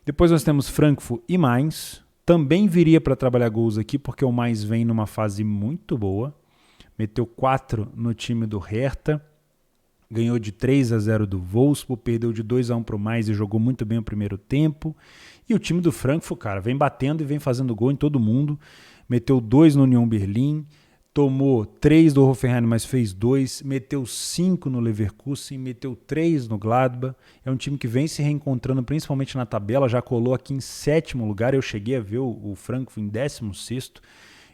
Depois nós temos Frankfurt e Mainz. Também viria para trabalhar gols aqui, porque o Mainz vem numa fase muito boa. Meteu 4 no time do Hertha. Ganhou de 3-0 do Wolfsburg. Perdeu de 2-1 para o Mainz e jogou muito bem o primeiro tempo. E o time do Frankfurt, cara, vem batendo e vem fazendo gol em todo mundo. Meteu 2 no Union Berlin. Tomou 3 do Hoffenheim, mas fez 2. Meteu 5 no Leverkusen. Meteu 3 no Gladbach. É um time que vem se reencontrando, principalmente na tabela. Já colou aqui em 7º lugar. Eu cheguei a ver o Frankfurt em 16º.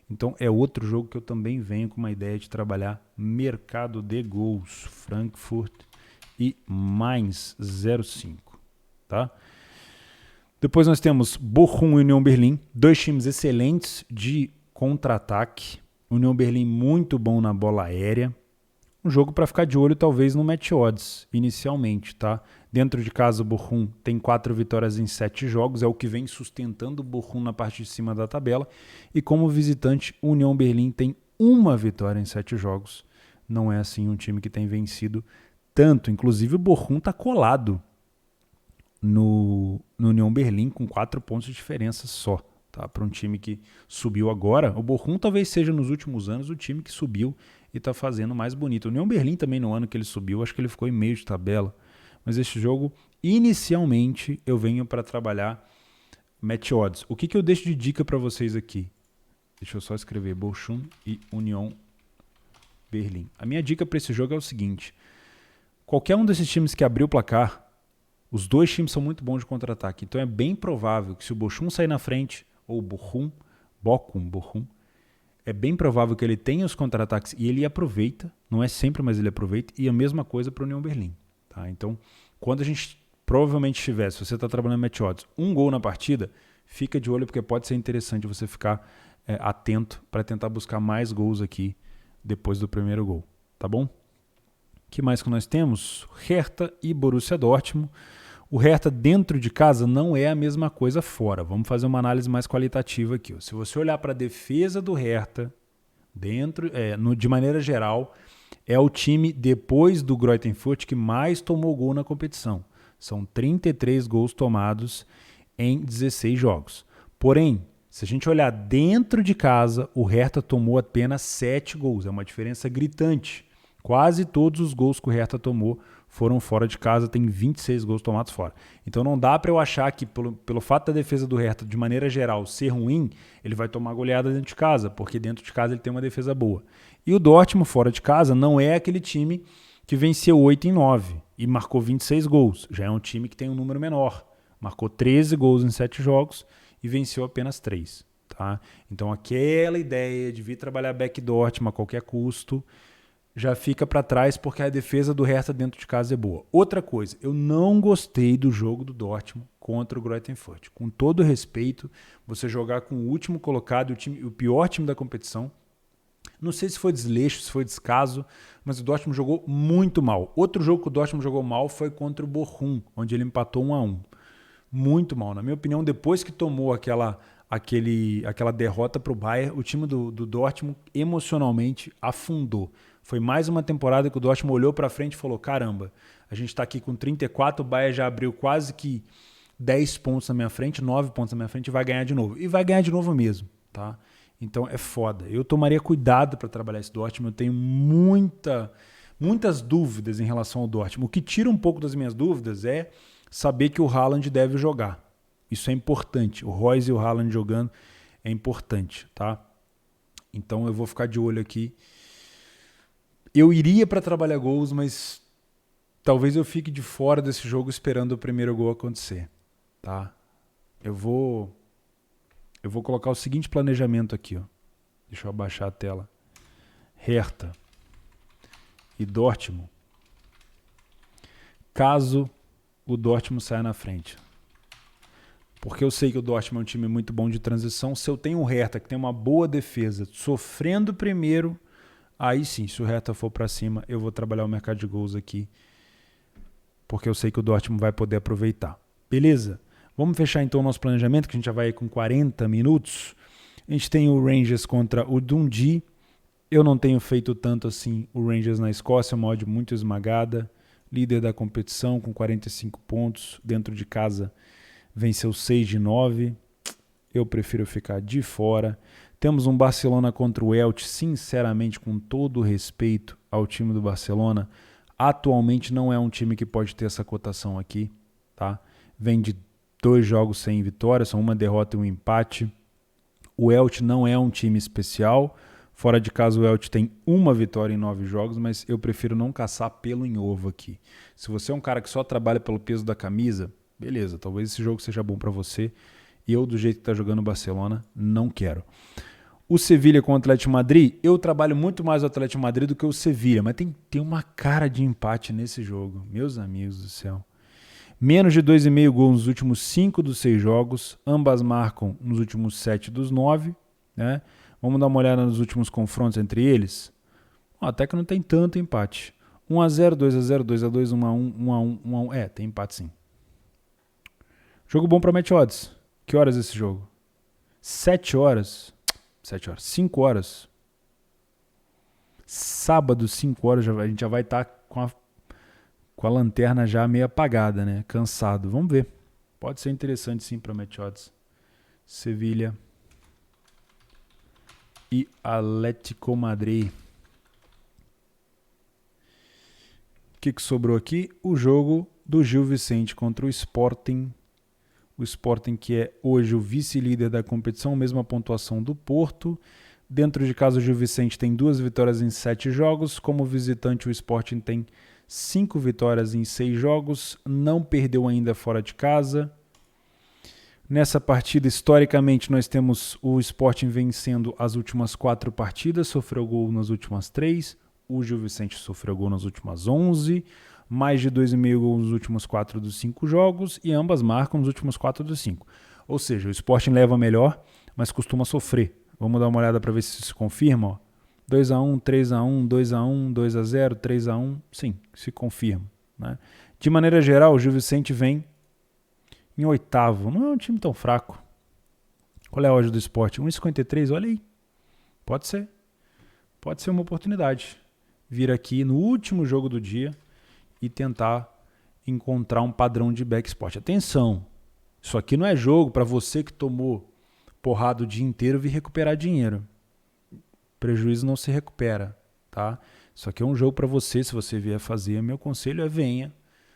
Então é outro jogo que eu também venho com uma ideia de trabalhar mercado de gols. Frankfurt e Mainz 05. Tá? Depois nós temos Bochum e Union Berlin. 2 times excelentes de contra-ataque. Union Berlin muito bom na bola aérea. Um jogo para ficar de olho talvez no match odds inicialmente, tá? Dentro de casa o Bochum tem 4 vitórias em 7 jogos, é o que vem sustentando o Bochum na parte de cima da tabela. E como visitante, o Union Berlin tem 1 vitória em 7 jogos. Não é assim um time que tem vencido tanto. Inclusive o Bochum está colado no Union Berlin com 4 pontos de diferença só. Tá, para um time que subiu agora, o Bochum talvez seja nos últimos anos o time que subiu e está fazendo mais bonito. O Union Berlin também no ano que ele subiu, acho que ele ficou em meio de tabela. Mas esse jogo, inicialmente, eu venho para trabalhar match odds. O que eu deixo de dica para vocês aqui? Deixa eu só escrever Bochum e Union Berlin. A minha dica para esse jogo é o seguinte. Qualquer um desses times que abrir o placar, os 2 times são muito bons de contra-ataque. Então é bem provável que se o Bochum sair na frente, ou Bochum, é bem provável que ele tenha os contra-ataques e ele aproveita, não é sempre, mas ele aproveita, e a mesma coisa para o Union Berlin. Tá? Então, quando a gente provavelmente tiver, se você está trabalhando match odds, 1 gol na partida, fica de olho porque pode ser interessante você ficar atento para tentar buscar mais gols aqui depois do primeiro gol. Tá bom? O que mais que nós temos? Hertha e Borussia Dortmund. O Hertha dentro de casa não é a mesma coisa fora. Vamos fazer uma análise mais qualitativa aqui. Se você olhar para a defesa do Hertha, de maneira geral, é o time depois do Greuther Fürth que mais tomou gol na competição. São 33 gols tomados em 16 jogos. Porém, se a gente olhar dentro de casa, o Hertha tomou apenas 7 gols. É uma diferença gritante. Quase todos os gols que o Hertha tomou foram fora de casa, tem 26 gols tomados fora. Então não dá para eu achar que pelo fato da defesa do Hertha, de maneira geral, ser ruim, ele vai tomar goleada dentro de casa, porque dentro de casa ele tem uma defesa boa. E o Dortmund, fora de casa, não é aquele time que venceu 8 em 9 e marcou 26 gols. Já é um time que tem um número menor. Marcou 13 gols em 7 jogos e venceu apenas 3. Tá? Então aquela ideia de vir trabalhar back Dortmund a qualquer custo já fica para trás porque a defesa do Hertha dentro de casa é boa. Outra coisa, eu não gostei do jogo do Dortmund contra o Greuther Fürth. Com todo respeito, você jogar com o último colocado, o pior time da competição. Não sei se foi desleixo, se foi descaso, mas o Dortmund jogou muito mal. Outro jogo que o Dortmund jogou mal foi contra o Bochum, onde ele empatou 1-1. Muito mal. Na minha opinião, depois que tomou aquela derrota para o Bayern, o time do Dortmund emocionalmente afundou. Foi mais uma temporada que o Dortmund olhou para frente e falou, caramba, A gente está aqui com 34, o Bahia já abriu quase que 10 pontos na minha frente, 9 pontos na minha frente e vai ganhar de novo. E vai ganhar de novo mesmo, tá? Então é foda. Eu tomaria cuidado para trabalhar esse Dortmund. Eu tenho muitas dúvidas em relação ao Dortmund. O que tira um pouco das minhas dúvidas é saber que o Haaland deve jogar. Isso é importante. O Reus e o Haaland jogando é importante, tá? Então eu vou ficar de olho aqui. Eu iria para trabalhar gols, mas talvez eu fique de fora desse jogo esperando o primeiro gol acontecer, tá? Eu vou colocar o seguinte planejamento aqui, ó. Deixa eu abaixar a tela. Hertha e Dortmund. Caso o Dortmund saia na frente. Porque eu sei que o Dortmund é um time muito bom de transição. Se eu tenho o Hertha, que tem uma boa defesa, sofrendo primeiro, aí sim, se o Hertha for para cima, eu vou trabalhar o mercado de gols aqui. Porque eu sei que o Dortmund vai poder aproveitar. Beleza? Vamos fechar então o nosso planejamento, que a gente já vai com 40 minutos. A gente tem o Rangers contra o Dundee. Eu não tenho feito tanto assim o Rangers na Escócia, uma odd muito esmagada. Líder da competição com 45 pontos. Dentro de casa venceu 6 de 9. Eu prefiro ficar de fora. Temos um Barcelona contra o Elche. Sinceramente, com todo o respeito ao time do Barcelona, atualmente não é um time que pode ter essa cotação aqui, tá? Vem de 2 jogos sem vitória, são uma derrota e um empate. O Elche não é um time especial. Fora de casa o Elche tem uma vitória em 9 jogos, mas eu prefiro não caçar pelo em ovo aqui. Se você é um cara que só trabalha pelo peso da camisa, beleza, talvez esse jogo seja bom para você. E eu, do jeito que está jogando o Barcelona, não quero. O Sevilha com o Atlético Madrid, eu trabalho muito mais o Atlético Madrid do que o Sevilha, mas tem uma cara de empate nesse jogo. Meus amigos do céu. Menos de 2,5 gols nos últimos 5 dos 6 jogos. Ambas marcam nos últimos 7 dos 9. Né? Vamos dar uma olhada nos últimos confrontos entre eles. Até que não tem tanto empate. 1-0, 2-0, 2-2, 1-1, 1-1, 1-1. É, tem empate sim. Jogo bom para match odds. Que horas esse jogo? 7 horas. 5 horas. Sábado, 5 horas, a gente já vai estar com a lanterna já meio apagada, né? Cansado. Vamos ver. Pode ser interessante sim para match odds. Sevilha e Atlético Madrid. O que sobrou aqui? O jogo do Gil Vicente contra o Sporting. O Sporting, que é hoje o vice-líder da competição, mesma pontuação do Porto. Dentro de casa, o Gil Vicente tem 2 vitórias em 7 jogos. Como visitante, o Sporting tem 5 vitórias em 6 jogos. Não perdeu ainda fora de casa. Nessa partida, historicamente, nós temos o Sporting vencendo as últimas 4 partidas. Sofreu gol nas últimas 3. O Gil Vicente sofreu gol nas últimas 11. Mais de 2,5 gols nos últimos 4 dos 5 jogos. E ambas marcam nos últimos 4 dos 5. Ou seja, o Sporting leva melhor, mas costuma sofrer. Vamos dar uma olhada para ver se isso se confirma. Ó. 2-1, 3-1, 2-1, 2-0, 3-1. Sim, se confirma. Né? De maneira geral, o Gil Vicente vem em 8º. Não é um time tão fraco. Qual é a odd do Sport? 1,53, olha aí. Pode ser. Pode ser uma oportunidade. Vir aqui no último jogo do dia e tentar encontrar um padrão de back spot. Atenção, isso aqui não é jogo para você que tomou porrada o dia inteiro vir recuperar dinheiro. Prejuízo não se recupera, tá? Isso aqui é um jogo para você, se você vier fazer, meu conselho é venha.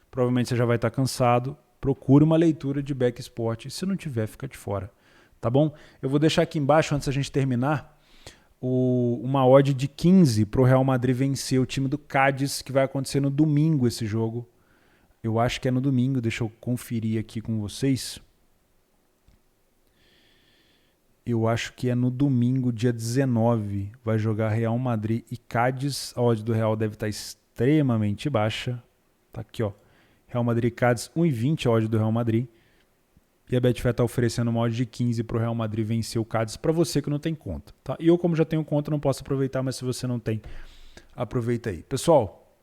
Provavelmente você já vai estar cansado, procure uma leitura de back spot, se não tiver, fica de fora, tá bom? Eu vou deixar aqui embaixo, antes da gente terminar, uma odd de 15 para o Real Madrid vencer o time do Cádiz, que vai acontecer no domingo esse jogo. Eu acho que é no domingo, deixa eu conferir aqui com vocês. Eu acho que é no domingo, dia 19, vai jogar Real Madrid e Cádiz. A odd do Real deve estar extremamente baixa. Tá aqui, ó. Real Madrid e Cádiz, 1,20 a odd do Real Madrid. E a Betfair está oferecendo uma odd de 15 para o Real Madrid vencer o Cádiz para você que não tem conta. Tá? E eu, como já tenho conta, não posso aproveitar, mas se você não tem, aproveita aí. Pessoal,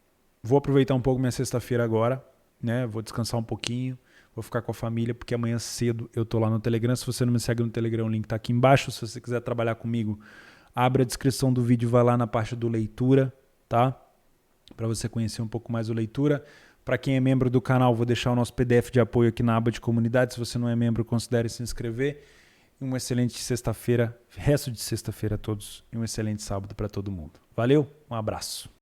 vou aproveitar um pouco minha sexta-feira agora, né? Vou descansar um pouquinho, vou ficar com a família, porque amanhã cedo eu tô lá no Telegram. Se você não me segue no Telegram, o link está aqui embaixo. Se você quiser trabalhar comigo, abre a descrição do vídeo, vai lá na parte do leitura, tá? Para você conhecer um pouco mais o leitura. Para quem é membro do canal, vou deixar o nosso PDF de apoio aqui na aba de comunidade. Se você não é membro, considere se inscrever. Uma excelente sexta-feira, resto de sexta-feira a todos e um excelente sábado para todo mundo. Valeu, um abraço.